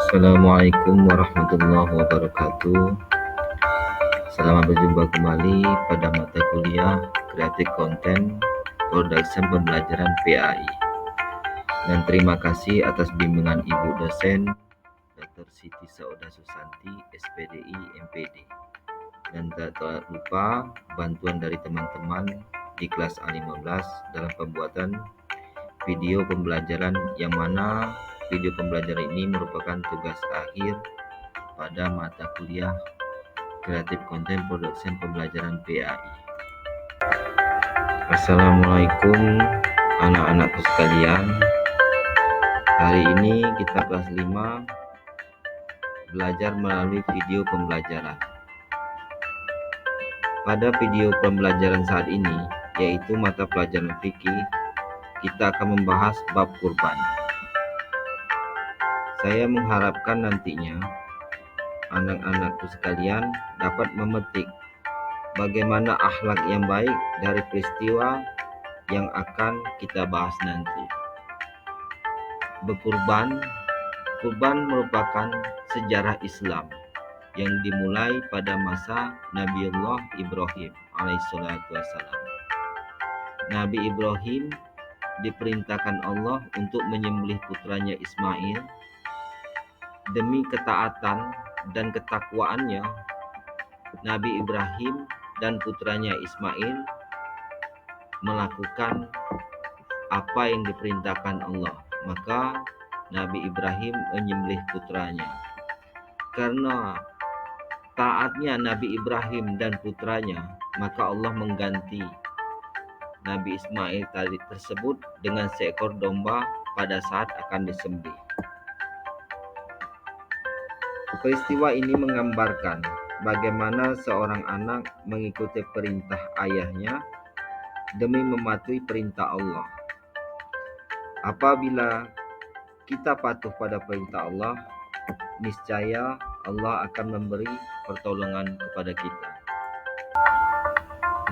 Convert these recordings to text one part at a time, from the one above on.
Assalamualaikum warahmatullahi wabarakatuh. Selamat berjumpa kembali pada mata kuliah Creative Content Production Pembelajaran PAI. Dan terima kasih atas bimbingan Ibu dosen Dr. Siti Sauda Susanti, SPDI MPD. Dan tak lupa bantuan dari teman-teman di kelas A15 dalam pembuatan video pembelajaran, yang mana video pembelajaran ini merupakan tugas akhir pada mata kuliah Creative Content Production Pembelajaran PAI. Assalamualaikum anak-anakku sekalian. Hari ini kita kelas 5 belajar melalui video pembelajaran. Pada video pembelajaran saat ini, yaitu mata pelajaran fikih, kita akan membahas bab kurban. Saya mengharapkan nantinya anak-anakku sekalian dapat memetik bagaimana akhlak yang baik dari peristiwa yang akan kita bahas nanti. Kurban merupakan sejarah Islam yang dimulai pada masa Nabiullah Ibrahim alaihissalatu wassalam. Nabi Ibrahim diperintahkan Allah untuk menyembelih putranya Ismail. Demi ketaatan dan ketakwaannya, Nabi Ibrahim dan putranya Ismail melakukan apa yang diperintahkan Allah. Maka Nabi Ibrahim menyembelih putranya. Karena taatnya Nabi Ibrahim dan putranya, maka Allah mengganti Nabi Ismail tadi tersebut dengan seekor domba pada saat akan disembelih. Peristiwa ini menggambarkan bagaimana seorang anak mengikuti perintah ayahnya demi mematuhi perintah Allah. Apabila kita patuh pada perintah Allah, niscaya Allah akan memberi pertolongan kepada kita.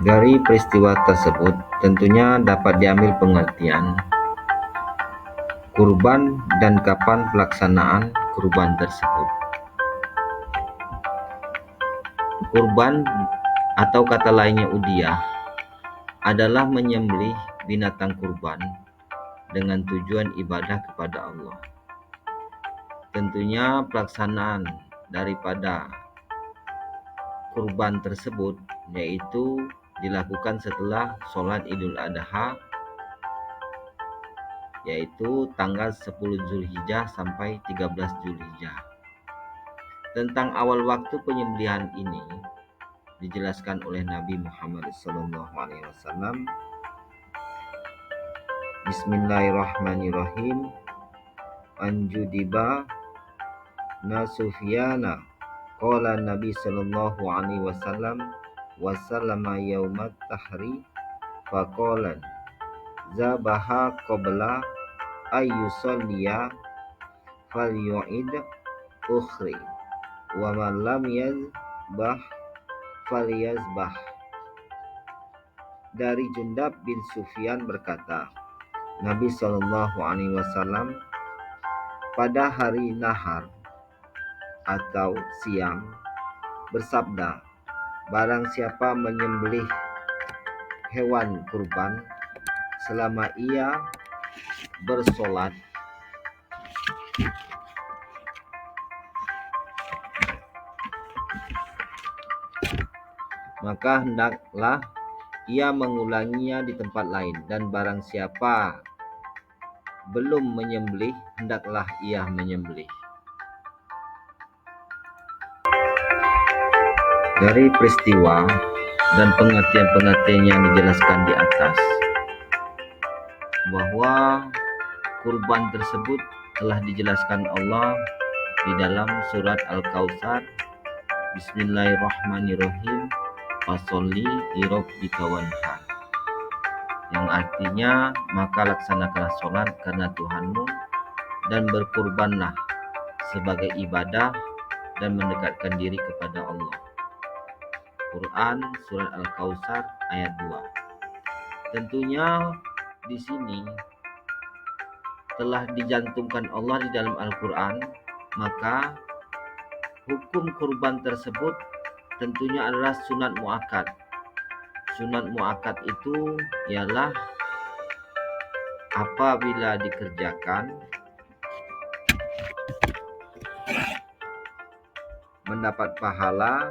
Dari peristiwa tersebut tentunya dapat diambil pengertian kurban dan kapan pelaksanaan kurban tersebut. Kurban atau kata lainnya udhiyah adalah menyembelih binatang kurban dengan tujuan ibadah kepada Allah. Tentunya pelaksanaan daripada kurban tersebut yaitu dilakukan setelah sholat Idul Adha, yaitu tanggal 10 Zulhijjah sampai 13 Zulhijjah. Tentang awal waktu penyembelihan ini dijelaskan oleh Nabi Muhammad SAW. Bismillahirrahmanirrahim. Anjudiba Nasufyana qala Nabi sallallahu alaihi wasallam wasallama yaumat tahri faqalan zabaha qabla ayyusalliya falyu'id ukhri wa man lam yazbah falyazbah. Dari Jundab bin Sufyan berkata, Nabi Shallallahu Alaihi Wasallam pada hari nahar atau siang bersabda, barang siapa menyembelih hewan kurban selama ia bersolat, maka hendaklah ia mengulanginya di tempat lain, dan barang siapa belum menyembelih, hendaklah ia menyembelih. Dari peristiwa dan pengertian-pengertian yang dijelaskan di atas, bahwa kurban tersebut telah dijelaskan Allah di dalam surat Al-Kautsar, Bismillahirrahmanirrahim, Fasholli lirabbika wanhar, yang artinya maka laksanakanlah sholat karena Tuhanmu dan berkurbanlah sebagai ibadah dan mendekatkan diri kepada Allah. Quran surat Al-Kautsar ayat 2. Tentunya di sini telah dicantumkan Allah di dalam Al-Quran maka hukum kurban tersebut tentunya adalah sunat muakkad. Sunat muakkad itu ialah apabila dikerjakan mendapat pahala,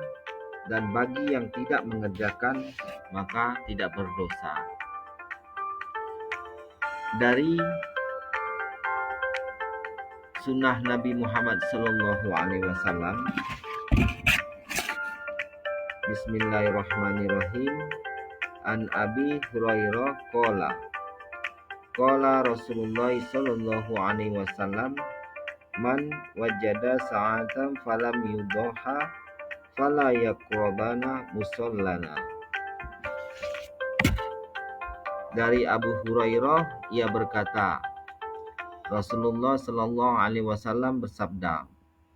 dan bagi yang tidak mengerjakan maka tidak berdosa. Dari sunnah Nabi Muhammad SAW, Bismillahirrahmanirrahim. An Abi Hurairah qala Rasulullah sallallahu alaihi wasallam, man wajada sa'atan falam yudhaha fala yaqrabana musallana. Dari Abu Hurairah, ia berkata, Rasulullah sallallahu alaihi wasallam bersabda,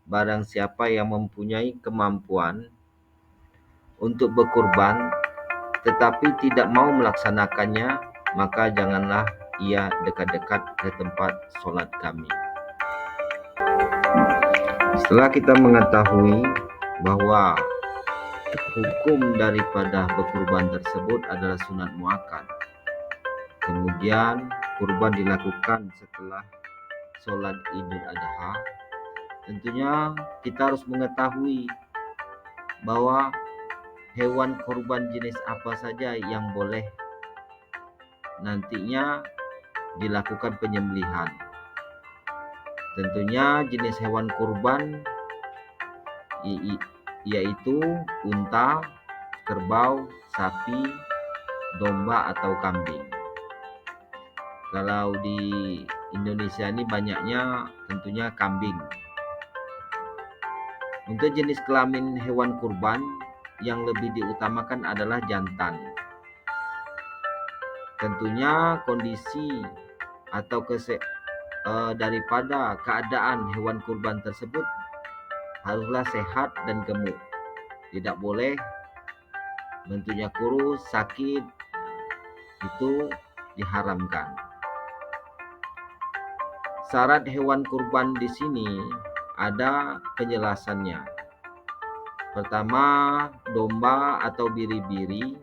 barang siapa yang mempunyai kemampuan untuk berkurban tetapi tidak mau melaksanakannya, maka janganlah ia dekat-dekat ke tempat solat kami. Setelah kita mengetahui bahwa hukum daripada berkurban tersebut adalah sunat muakkad, kemudian kurban dilakukan setelah sholat Idul Adha, tentunya kita harus mengetahui bahwa hewan kurban jenis apa saja yang boleh nantinya dilakukan penyembelihan. Tentunya jenis hewan kurban yaitu unta, kerbau, sapi, domba atau kambing. Kalau di Indonesia ini banyaknya tentunya kambing. Untuk jenis kelamin hewan kurban yang lebih diutamakan adalah jantan. Tentunya kondisi atau daripada keadaan hewan kurban tersebut haruslah sehat dan gemuk. Tidak boleh bentuknya kurus, sakit, itu diharamkan. Syarat hewan kurban di sini ada penjelasannya. Pertama, domba atau biri-biri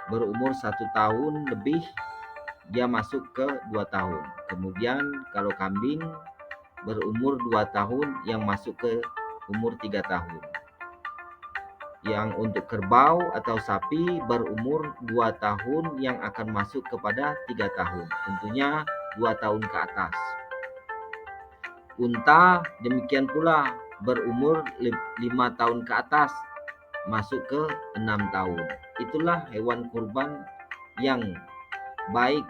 berumur 1 tahun lebih, dia masuk ke 2 tahun. Kemudian kalau kambing berumur 2 tahun yang masuk ke umur 3 tahun. Yang untuk kerbau atau sapi berumur 2 tahun yang akan masuk kepada 3 tahun. Tentunya 2 tahun ke atas. Unta demikian pula berumur 5 tahun ke atas masuk ke 6 tahun. Itulah hewan kurban yang baik,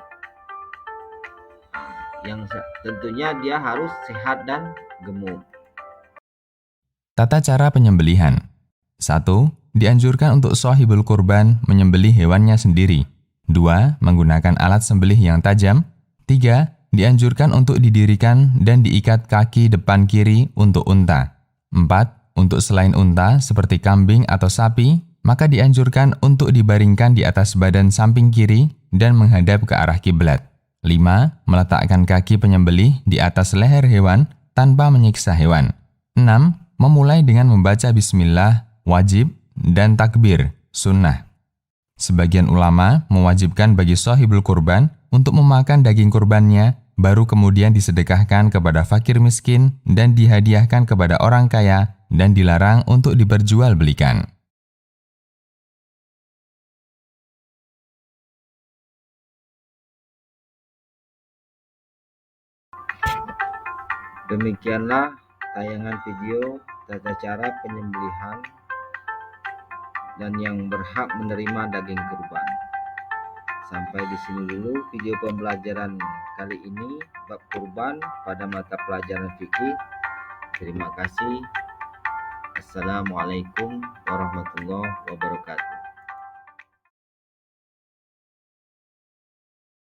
yang tentunya dia harus sehat dan gemuk. Tata cara penyembelihan. 1. Dianjurkan untuk shahibul kurban menyembelih hewannya sendiri. 2. Menggunakan alat sembelih yang tajam. 3. Dianjurkan untuk didirikan dan diikat kaki depan kiri untuk unta. 4. Untuk selain unta seperti kambing atau sapi, maka dianjurkan untuk dibaringkan di atas badan samping kiri dan menghadap ke arah kiblat. 5. Meletakkan kaki penyembelih di atas leher hewan tanpa menyiksa hewan. 6. Memulai dengan membaca bismillah, wajib, dan takbir, sunnah. Sebagian ulama mewajibkan bagi shahibul kurban untuk memakan daging kurbannya, baru kemudian disedekahkan kepada fakir miskin dan dihadiahkan kepada orang kaya, dan dilarang untuk diperjualbelikan. Demikianlah tayangan video tata cara penyembelihan dan yang berhak menerima daging kurban. Sampai di sini dulu video pembelajaran kali ini bab kurban pada mata pelajaran fikih. Terima kasih. Assalamualaikum warahmatullahi wabarakatuh.